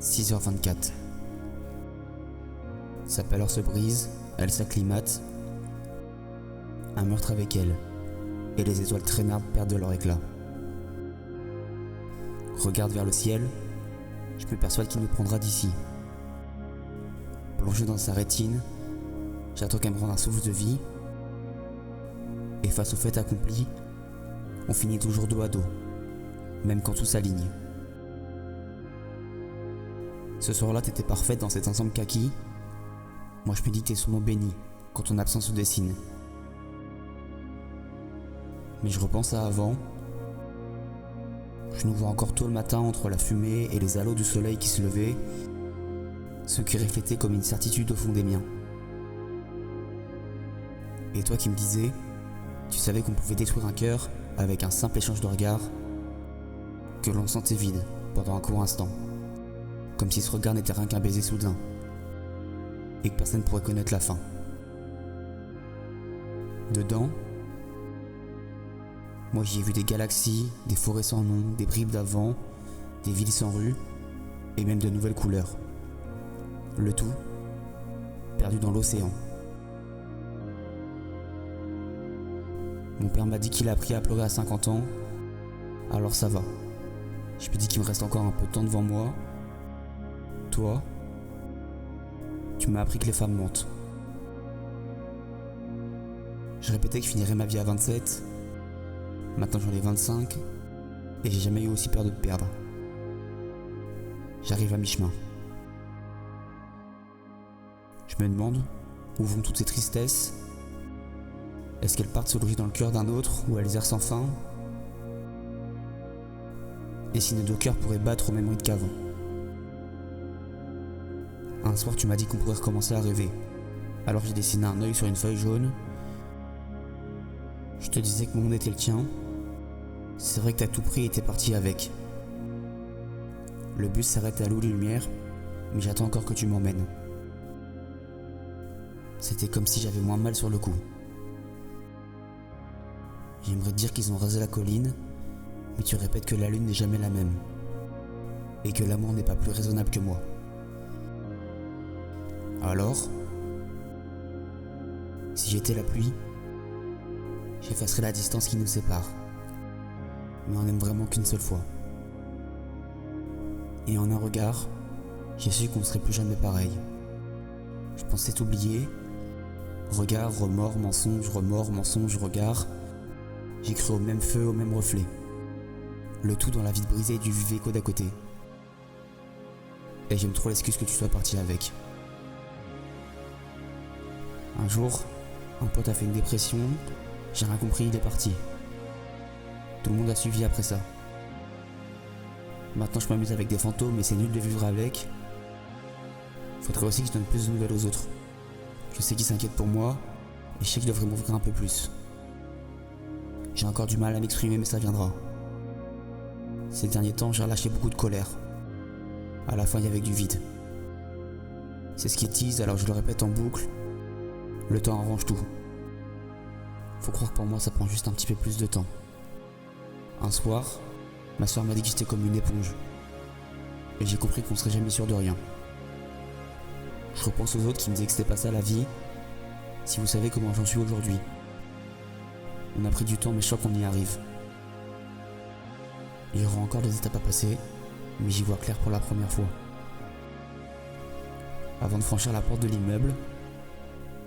6h24. Sa pâleur se brise, elle s'acclimate. Un meurtre avec elle, et les étoiles traînardes perdent de leur éclat. Regarde vers le ciel, je me persuade qu'il me prendra d'ici. Plongé dans sa rétine, j'attends qu'elle me rende un souffle de vie. Et face au fait accompli, on finit toujours dos à dos, même quand tout s'aligne. Ce soir-là, t'étais parfaite dans cet ensemble kaki. Moi je me dis que t'es son nom béni quand ton absence se dessine. Mais je repense à avant. Je nous vois encore tôt le matin entre la fumée et les halos du soleil qui se levaient, ce qui reflétait comme une certitude au fond des miens. Et toi qui me disais, tu savais qu'on pouvait détruire un cœur avec un simple échange de regards, que l'on sentait vide pendant un court instant, comme si ce regard n'était rien qu'un baiser soudain, et que personne ne pourrait connaître la fin. Dedans, moi j'y ai vu des galaxies, des forêts sans nom, des bribes d'avant, des villes sans rue, et même de nouvelles couleurs. Le tout, perdu dans l'océan. Mon père m'a dit qu'il a appris à pleurer à 50 ans, alors ça va. Je me dis qu'il me reste encore un peu de temps devant moi. Toi, tu m'as appris que les femmes mentent. Je répétais que je finirais ma vie à 27. Maintenant j'en ai 25 et j'ai jamais eu aussi peur de te perdre. J'arrive à mi-chemin. Je me demande où vont toutes ces tristesses. Est-ce qu'elles partent se loger dans le cœur d'un autre ou elles errent sans fin? Et si nos deux cœurs pourraient battre au même rythme qu'avant? Un soir tu m'as dit qu'on pourrait recommencer à rêver. Alors j'ai dessiné un œil sur une feuille jaune. Je te disais que mon monde était le tien. C'est vrai que t'as tout pris et t'es parti avec. Le bus s'arrête à l'eau de lumière, mais j'attends encore que tu m'emmènes. C'était comme si j'avais moins mal sur le coup. J'aimerais te dire qu'ils ont rasé la colline, mais tu répètes que la lune n'est jamais la même. Et que l'amour n'est pas plus raisonnable que moi. Alors, si j'étais la pluie, j'effacerais la distance qui nous sépare. Mais on n'aime vraiment qu'une seule fois. Et en un regard, j'ai su qu'on ne serait plus jamais pareil. Je pensais t'oublier. Regard, remords, mensonge, regard. J'ai cru au même feu, au même reflet. Le tout dans la vide brisée du Viveco d'à côté. Et j'aime trop l'excuse que tu sois parti avec. Un jour, un pote a fait une dépression, j'ai rien compris, il est parti. Tout le monde a suivi après ça. Maintenant je m'amuse avec des fantômes et c'est nul de vivre avec. Faudrait aussi que je donne plus de nouvelles aux autres. Je sais qu'ils s'inquiètent pour moi et je sais que je devrais m'ouvrir un peu plus. J'ai encore du mal à m'exprimer mais ça viendra. Ces derniers temps j'ai relâché beaucoup de colère. À la fin il y avait du vide. C'est ce qui tease alors je le répète en boucle. Le temps arrange tout. Faut croire que pour moi ça prend juste un petit peu plus de temps. Un soir, ma soeur m'a dit que j'étais comme une éponge. Et j'ai compris qu'on serait jamais sûr de rien. Je repense aux autres qui me disaient que c'était pas ça la vie. Si vous savez comment j'en suis aujourd'hui. On a pris du temps mais je sens qu'on y arrive. Il y aura encore des étapes à passer, mais j'y vois clair pour la première fois. Avant de franchir la porte de l'immeuble,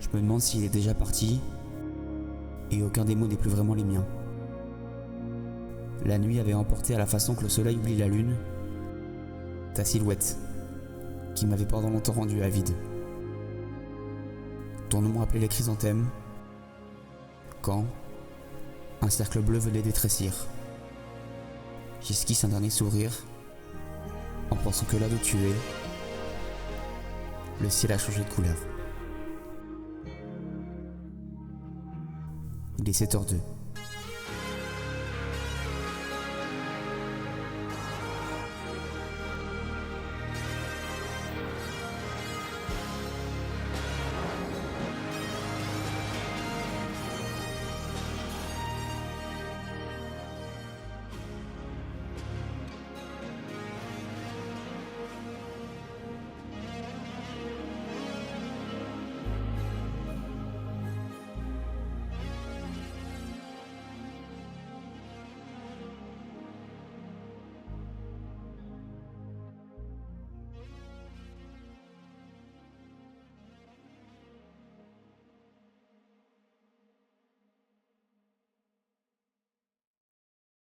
je me demande s'il est déjà parti, et aucun des mots n'est plus vraiment les miens. La nuit avait emporté à la façon que le soleil oublie la lune, ta silhouette, qui m'avait pendant longtemps rendu avide. Ton nom rappelait les chrysanthèmes, quand un cercle bleu venait d'étrécir. J'esquisse un dernier sourire, en pensant que là où tu es, le ciel a changé de couleur. Il est 7h02.